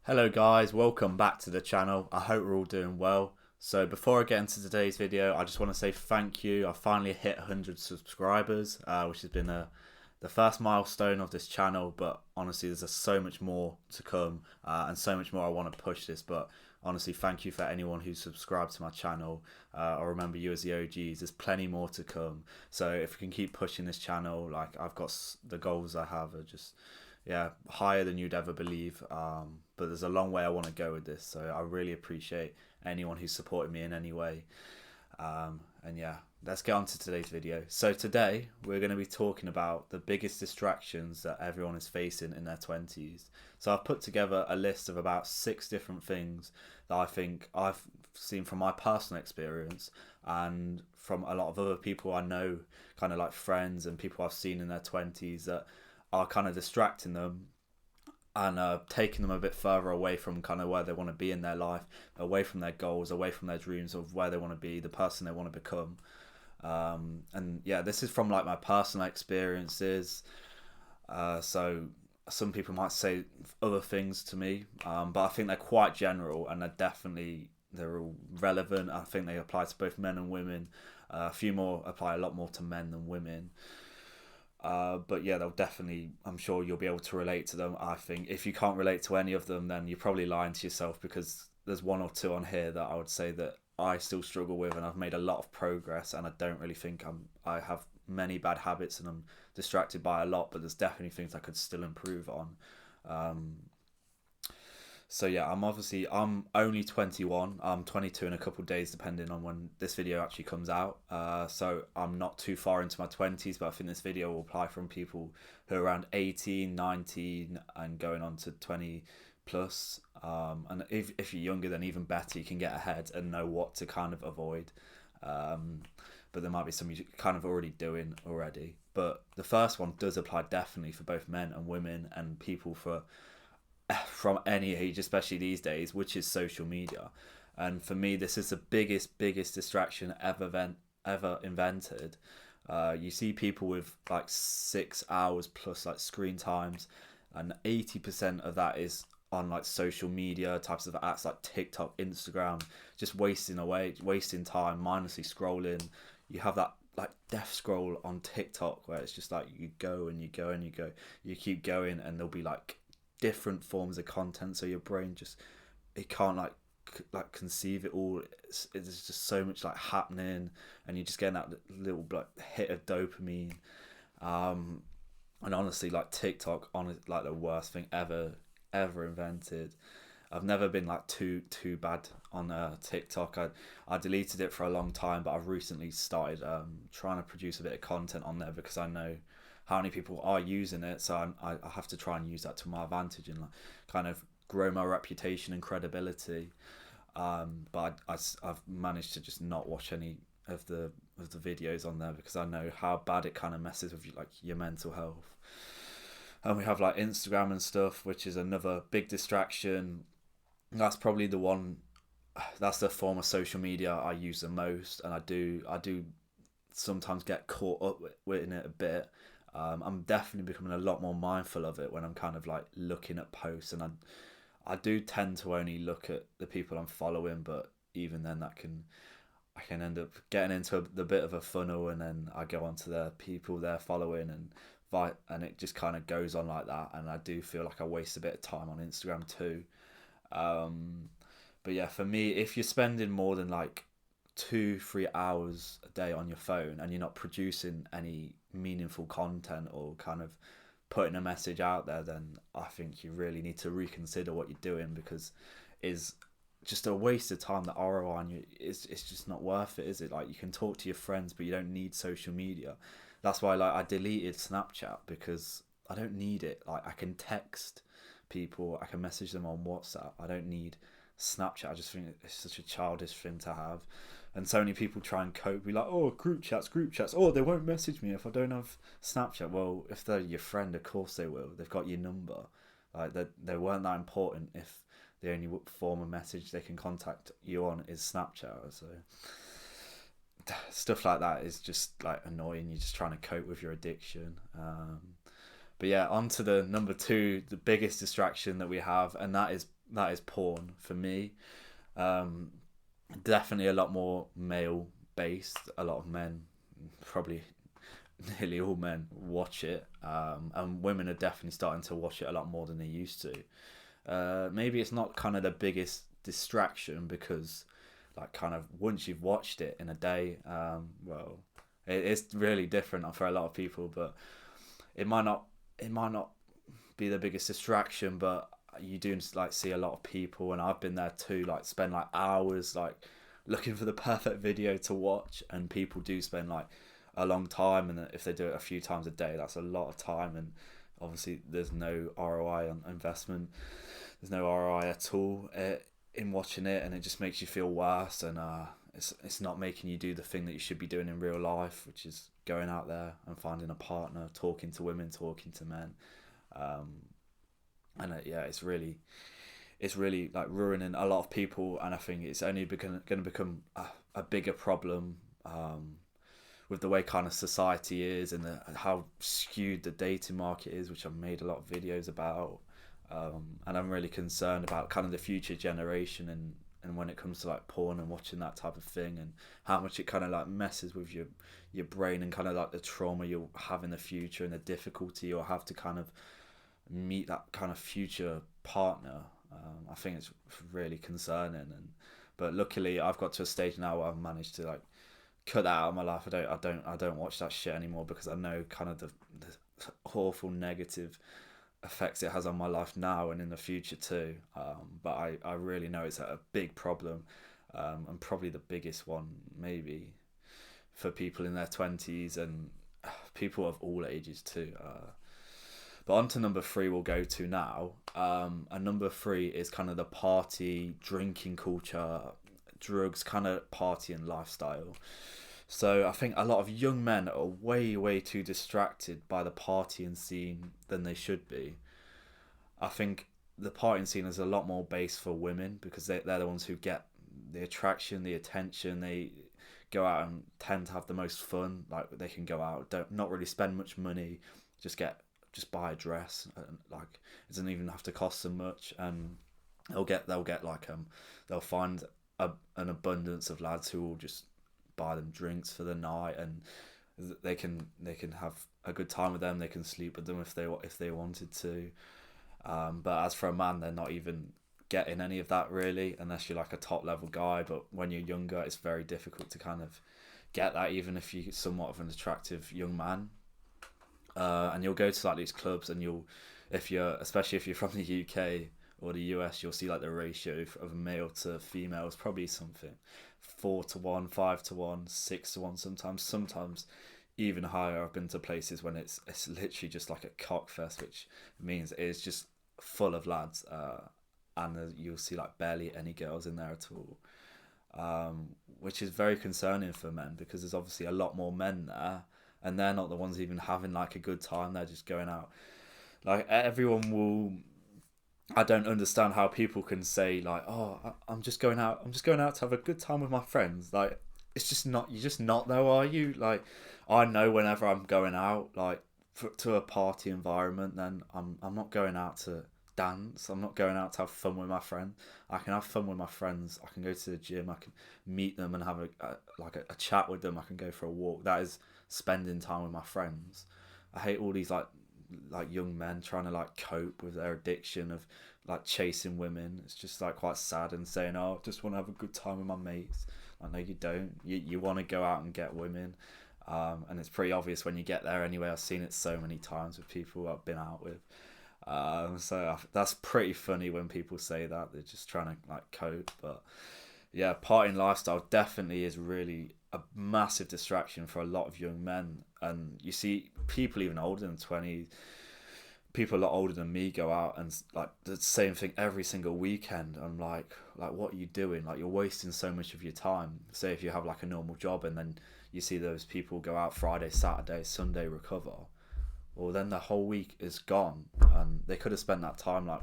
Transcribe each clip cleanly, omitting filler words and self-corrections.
Hello guys, welcome back to the channel. I hope we're all doing well. So before I get into today's video, I just want to say thank you. I finally hit 100 subscribers, which has been the first milestone of this channel, but honestly there's so much more to come and so much more I want to push this. But honestly, thank you for anyone who's subscribed to my channel. I remember you as the OGs. There's plenty more to come, so if we can keep pushing this channel, like I've got the goals I have are just higher than you'd ever believe. But there's a long way I want to go with this, so I really appreciate anyone who's supported me in any way. And yeah, let's get on to today's video. So today we're going to be talking about the biggest distractions that everyone is facing in their 20s. So I've put together a list of about 6 different things that I think I've seen from my personal experience and from a lot of other people I know, kind of like friends and people I've seen in their 20s, that are kind of distracting them and taking them a bit further away from kind of where they want to be in their life, away from their goals, away from their dreams of where they want to be, the person they want to become. And yeah, this is from like my personal experiences. So some people might say other things to me, but I think they're quite general and they're all relevant. I think they apply to both men and women. A few more apply a lot more to men than women. But yeah, they'll definitely, I'm sure you'll be able to relate to them. I think if you can't relate to any of them, then you're probably lying to yourself, because there's 1 or 2 on here that I would say that I still struggle with, and I've made a lot of progress, and I don't really think I have many bad habits and I'm distracted by a lot, but there's definitely things I could still improve on. So yeah, I'm only 21. I'm 22 in a couple of days, depending on when this video actually comes out. So I'm not too far into my 20s, but I think this video will apply from people who are around 18, 19 and going on to 20 plus. And if you're younger, then even better, you can get ahead and know what to kind of avoid. But there might be some you're kind of already doing already. But the first one does apply definitely for both men and women and people from any age, especially these days, which is social media. And for me, this is the biggest distraction ever invented. You see people with like 6 hours plus like screen times, and 80% of that is on like social media types of apps like TikTok, Instagram, just wasting time, mindlessly scrolling. You have that like death scroll on TikTok where it's just like you go and you go and you go, you keep going, and there'll be like different forms of content, so your brain just, it can't like conceive it all. It's just so much like happening, and you're just getting that little like hit of dopamine. And honestly, like TikTok, like the worst thing ever invented. I've never been like too bad on TikTok. I deleted it for a long time, but I've recently started trying to produce a bit of content on there, because I know how many people are using it, so I have to try and use that to my advantage and like kind of grow my reputation and credibility. But I've managed to just not watch any of the videos on there, because I know how bad it kind of messes with like your mental health. And we have like Instagram and stuff, which is another big distraction. That's probably the one. That's the form of social media I use the most, and I do sometimes get caught up in it a bit. I'm definitely becoming a lot more mindful of it when I'm kind of like looking at posts, and I do tend to only look at the people I'm following, but even then I can end up getting into the bit of a funnel, and then I go onto the people they're following, and it just kind of goes on like that, and I do feel like I waste a bit of time on Instagram too. But yeah, for me, if you're spending more than like 2-3 hours a day on your phone and you're not producing any meaningful content or kind of putting a message out there, then I think you really need to reconsider what you're doing, because it's just a waste of time. The ROI on you, it's just not worth it, is it? Like, you can talk to your friends, but you don't need social media. That's why like I deleted Snapchat, because I don't need it. Like, I can text people, I can message them on WhatsApp. I don't need Snapchat. I just think it's such a childish thing to have. And so many people try and cope, be like, oh, group chats. Oh, they won't message me if I don't have Snapchat. Well, if they're your friend, of course they will. They've got your number. Like, they weren't that important if the only form of message they can contact you on is Snapchat. So stuff like that is just like annoying. You're just trying to cope with your addiction. But yeah, on to the number 2, the biggest distraction that we have, and that is that is porn for me. Um, Definitely a lot more male based. A lot of men, probably nearly all men, watch it, and women are definitely starting to watch it a lot more than they used to. Maybe it's not kind of the biggest distraction because, like, kind of once you've watched it in a day, well, it's really different for a lot of people. But it might not be the biggest distraction, but you do like see a lot of people, and I've been there too. Like spend like hours like looking for the perfect video to watch, and people do spend like a long time, and if they do it a few times a day, that's a lot of time, and obviously there's no ROI on investment. There's no ROI at all in watching it, and it just makes you feel worse, and it's not making you do the thing that you should be doing in real life, which is going out there and finding a partner, talking to women, talking to men, um, and yeah, it's really like ruining a lot of people, and I think it's only going to become a bigger problem. With the way kind of society is, and how skewed the dating market is, which I've made a lot of videos about, and I'm really concerned about kind of the future generation, and when it comes to like porn and watching that type of thing, and how much it kind of like messes with your brain, and kind of like the trauma you'll have in the future, and the difficulty you'll have to kind of meet that kind of future partner. I think it's really concerning, but luckily I've got to a stage now where I've managed to like cut that out of my life. I don't watch that shit anymore, because I know kind of the awful negative effects it has on my life now and in the future too. But I really know it's a big problem, and probably the biggest one maybe for people in their 20s, and people of all ages too. But on to number three we'll go to now. And number three is kind of the party, drinking culture, drugs, kind of partying lifestyle. So I think a lot of young men are way, way too distracted by the partying scene than they should be. I think the partying scene is a lot more based for women, because they're the ones who get the attraction, the attention. They go out and tend to have the most fun. Like they can go out, don't not really spend much money, just buy a dress, and like it doesn't even have to cost them much, and they'll get like they'll find an abundance of lads who will just buy them drinks for the night, and they can have a good time with them. They can sleep with them if they wanted to. But as for a man, they're not even getting any of that really, unless you're like a top level guy. But when you're younger, it's very difficult to kind of get that, even if you're somewhat of an attractive young man. And you'll go to like these clubs, and especially if you're from the UK or the US, you'll see like the ratio of male to female is probably something 4-1, 5-1, 6-1, sometimes even higher. I've been to places when it's literally just like a cock fest, which means it's just full of lads, and you'll see like barely any girls in there at all, which is very concerning for men, because there's obviously a lot more men there, and they're not the ones even having like a good time. They're just going out. Like everyone will. I don't understand how people can say like, "Oh, I'm just going out. I'm just going out to have a good time with my friends." Like, it's just not. You're just not though, are you? Like, I know whenever I'm going out, like to a party environment, then I'm not going out to dance. I'm not going out to have fun with my friend. I can have fun with my friends. I can go to the gym. I can meet them and have a chat with them. I can go for a walk. That is spending time with my friends. I hate all these like young men trying to like cope with their addiction of like chasing women. It's just like quite sad, and saying, "Oh, I just want to have a good time with my mates." Like, no, you don't. You want to go out and get women, and it's pretty obvious when you get there anyway. I've seen it so many times with people I've been out with. That's pretty funny when people say that they're just trying to like cope. But yeah, partying lifestyle definitely is really a massive distraction for a lot of young men, and you see people even older than 20, people a lot older than me go out and like the same thing every single weekend. I'm like what are you doing? Like, you're wasting so much of your time. Say if you have like a normal job, and then you see those people go out Friday, Saturday, Sunday, recover, well then the whole week is gone, and they could have spent that time like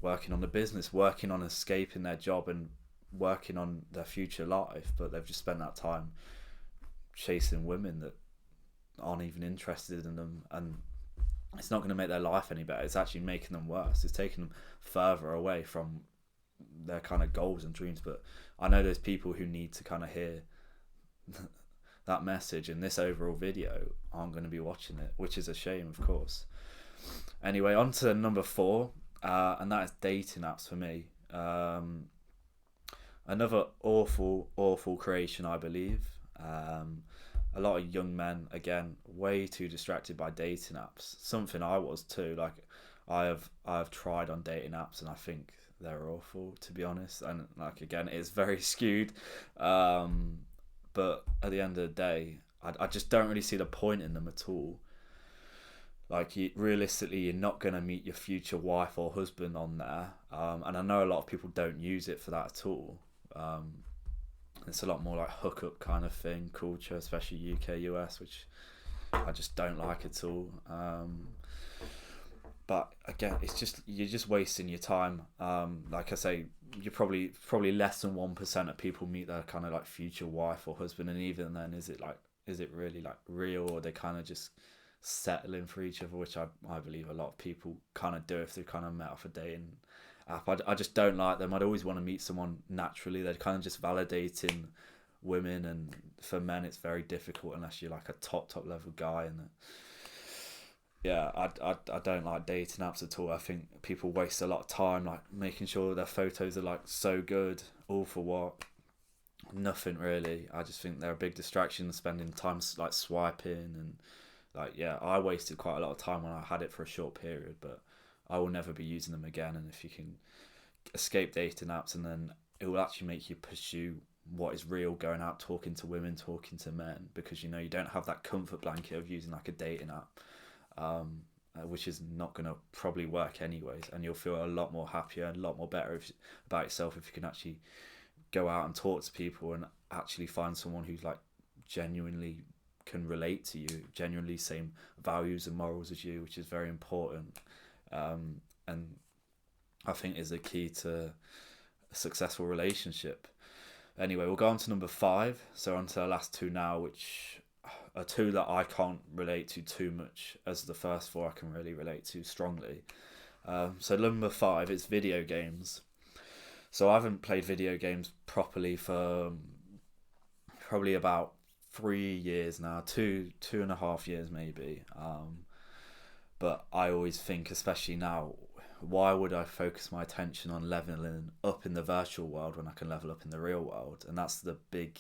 working on the business, working on escaping their job, and working on their future life, but they've just spent that time chasing women that aren't even interested in them. And it's not going to make their life any better. It's actually making them worse. It's taking them further away from their kind of goals and dreams. But I know there's people who need to kind of hear that message, and this overall video aren't going to be watching it, which is a shame, of course. Anyway, on to number 4, and that is dating apps for me. Another awful creation, I believe. A lot of young men, again, way too distracted by dating apps. Something I was too. Like, I have tried on dating apps, and I think they're awful, to be honest. And like, again, it's very skewed. But at the end of the day, I just don't really see the point in them at all. Like, realistically, you're not going to meet your future wife or husband on there. And I know a lot of people don't use it for that at all. It's a lot more like hookup kind of thing, culture, especially UK, US, which I just don't like at all. But again, you're just wasting your time. Like I say, you're probably less than 1% of people meet their kind of like future wife or husband, and even then, is it really like real, or they kind of just settling for each other, which I believe a lot of people kind of do if they kind of met off a dating app. I just don't like them. I'd always want to meet someone naturally. They're kind of just validating women, and for men it's very difficult unless you're like a top level guy. And yeah, I don't like dating apps at all. I think people waste a lot of time like making sure their photos are like so good, all for what? Nothing really. I just think they're a big distraction, spending time like swiping, and like, yeah, I wasted quite a lot of time when I had it for a short period, but I will never be using them again. And if you can escape dating apps, and then it will actually make you pursue what is real, going out, talking to women, talking to men, because you know you don't have that comfort blanket of using like a dating app, which is not going to probably work anyways, and you'll feel a lot more happier and a lot more better about yourself if you can actually go out and talk to people and actually find someone who's like genuinely can relate to you, genuinely same values and morals as you, which is very important. And I think is the key to a successful relationship. Anyway, we'll go on to number 5. So on to the last 2 now, which are 2 that I can't relate to too much, as the first 4 I can really relate to strongly. So number 5 is video games. So I haven't played video games properly for probably about 3 years now, 2.5 years maybe. But I always think, especially now, why would I focus my attention on leveling up in the virtual world when I can level up in the real world? And that's the big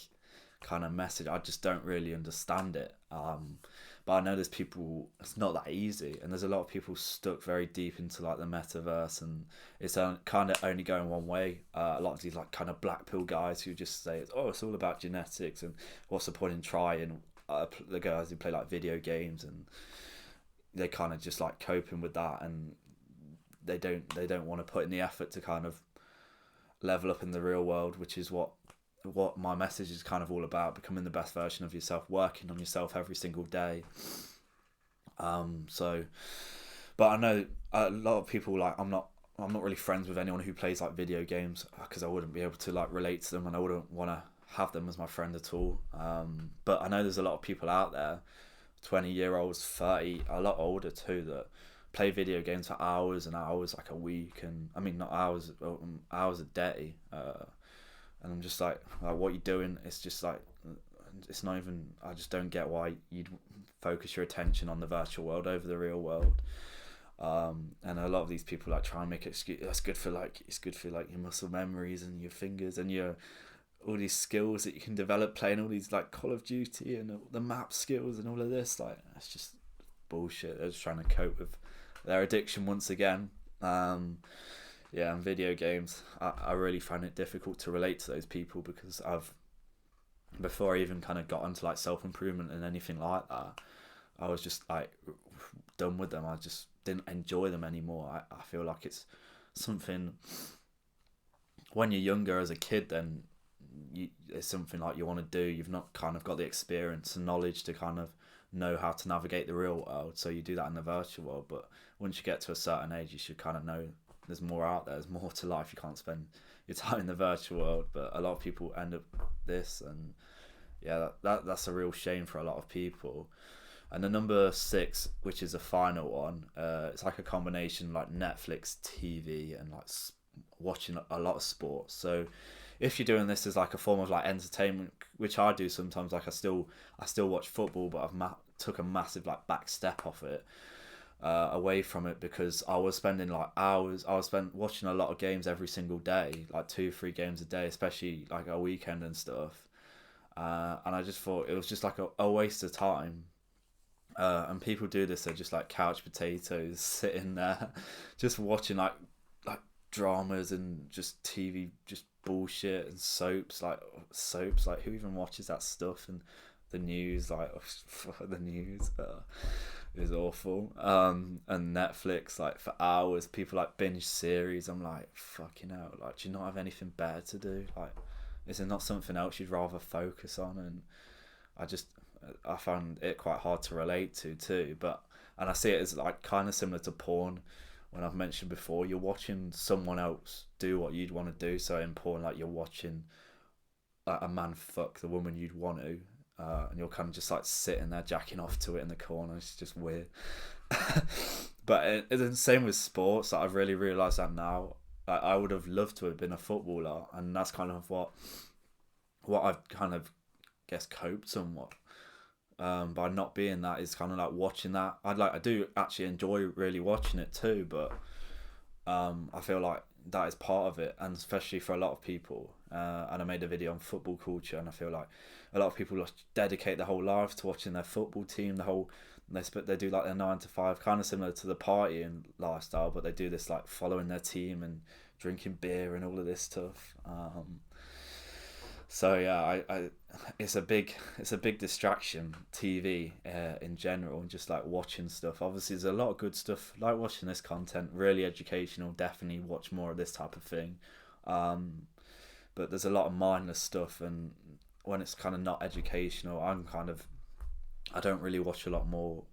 kind of message. I just don't really understand it. But I know there's people, it's not that easy, and there's a lot of people stuck very deep into like the metaverse, and it's kind of only going one way. A lot of these like kind of black pill guys who just say, oh, it's all about genetics, and what's the point in trying? The guys who play like video games, and they kind of just like coping with that, and they don't want to put in the effort to kind of level up in the real world, which is what my message is kind of all about: becoming the best version of yourself, working on yourself every single day. But I know a lot of people, like, I'm not really friends with anyone who plays like video games, because I wouldn't be able to like relate to them, and I wouldn't want to have them as my friend at all. But I know there's a lot of people out there, 20-year-olds, 30, a lot older too, that play video games for hours and hours, like a week, and I mean not hours, hours a day. And I'm just like, what you doing? It's just like, it's not even, I just don't get why you'd focus your attention on the virtual world over the real world. And a lot of these people like try and make it, it's good for like your muscle memories and your fingers and your all these skills that you can develop playing all these like Call of Duty and the map skills and all of this. Like, it's just bullshit. They're just trying to cope with their addiction once again. Yeah, and video games, I really find it difficult to relate to those people, because before I even kind of got into like self-improvement and anything like that, I was just like done with them. I just didn't enjoy them anymore. I feel like it's something, when you're younger as a kid, then it's something like you want to do. You've not kind of got the experience and knowledge to kind of know how to navigate the real world, so you do that in the virtual world. But once you get to a certain age, you should kind of know there's more out there, there's more to life. You can't spend your time in the virtual world. But a lot of people end up this, and yeah, that's a real shame for a lot of people. And the number 6, which is the final one, it's like a combination like Netflix, TV, and like watching a lot of sports. So if you're doing this as like a form of like entertainment, which I do sometimes, like I still watch football, but I've took a massive like back step off it, away from it, because I was spending like hours. I was watching a lot of games every single day, like 2-3 games a day, especially like a weekend and stuff. And I just thought it was just like a waste of time. And people do this; they're just like couch potatoes, sitting there, just watching like dramas and just TV, just bullshit and soaps. Like who even watches that stuff? And the news, like the news. Is awful. And Netflix, like for hours, people like binge series. I'm like, fucking hell, like, do you not have anything better to do? Like, is there not something else you'd rather focus on? And I just, I found it quite hard to relate to too. But, and I see it as like kind of similar to porn. When I've mentioned before, you're watching someone else do what you'd want to do. So in porn, like, you're watching like a man fuck the woman you'd want to, and you're kind of just like sitting there jacking off to it in the corner. It's just weird. But it's the same with sports. Like, I've really realised that now. Like, I would have loved to have been a footballer, and that's kind of what I've kind of guess coped somewhat, by not being that, is kind of like watching that. I do actually enjoy really watching it too, but I feel like that is part of it, and especially for a lot of people. And I made a video on football culture, and I feel like a lot of people dedicate their whole life to watching their football team. They do like their 9 to 5, kind of similar to the partying lifestyle, but they do this like following their team and drinking beer and all of this stuff. So yeah, it's a big distraction, TV, in general, and just like watching stuff. Obviously, there's a lot of good stuff, like watching this content, really educational. Definitely watch more of this type of thing. But there's a lot of mindless stuff, and when it's kind of not educational, I don't really watch a lot more.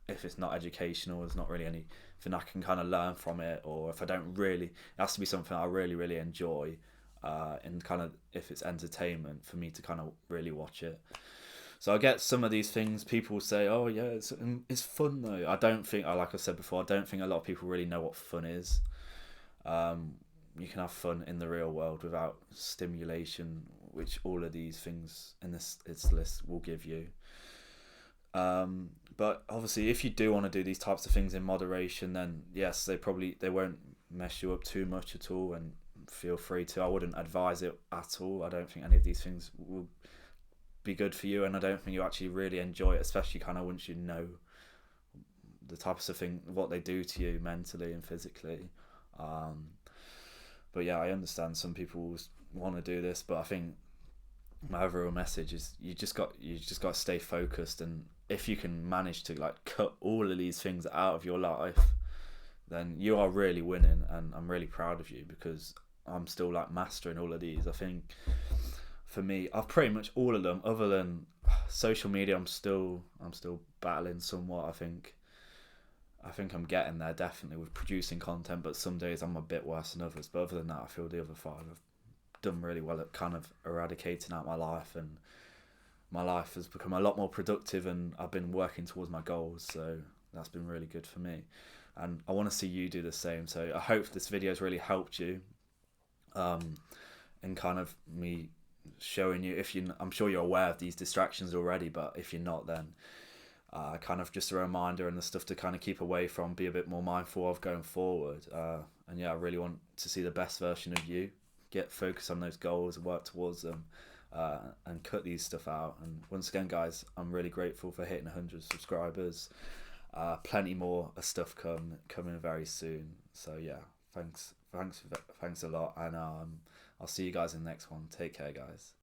If it's not educational, there's not really anything I can kind of learn from it, or if I don't really, it has to be something I really really enjoy. And kind of, if it's entertainment, for me to kind of really watch it. So I get some of these things. People say, "Oh yeah, it's fun though." I don't think, like I said before, I don't think a lot of people really know what fun is. You can have fun in the real world without stimulation, which all of these things in this list will give you. But obviously, if you do want to do these types of things in moderation, then yes, they won't mess you up too much at all, and feel free to. I wouldn't advise it at all. I don't think any of these things will be good for you, and I don't think you actually really enjoy it, especially kind of once you know the types of thing, what they do to you mentally and physically. But yeah, I understand some people want to do this, but I think my overall message is you just got to stay focused, and if you can manage to like cut all of these things out of your life, then you are really winning, and I'm really proud of you, because I'm still like mastering all of these. I think for me, I've pretty much all of them, other than social media. I'm still battling somewhat. I think I'm getting there, definitely, with producing content, but some days I'm a bit worse than others. But other than that, I feel the other 5 have done really well at kind of eradicating out my life, and my life has become a lot more productive, and I've been working towards my goals, so that's been really good for me, and I want to see you do the same. So I hope this video has really helped you, and kind of me showing you, I'm sure you're aware of these distractions already, but if you're not, then kind of just a reminder, and the stuff to kind of keep away from, be a bit more mindful of going forward. And yeah, I really want to see the best version of you. Get focused on those goals and work towards them, and cut these stuff out. And once again, guys, I'm really grateful for hitting 100 subscribers. Plenty more stuff coming very soon. So yeah, thanks a lot, and I'll see you guys in the next one. Take care, guys.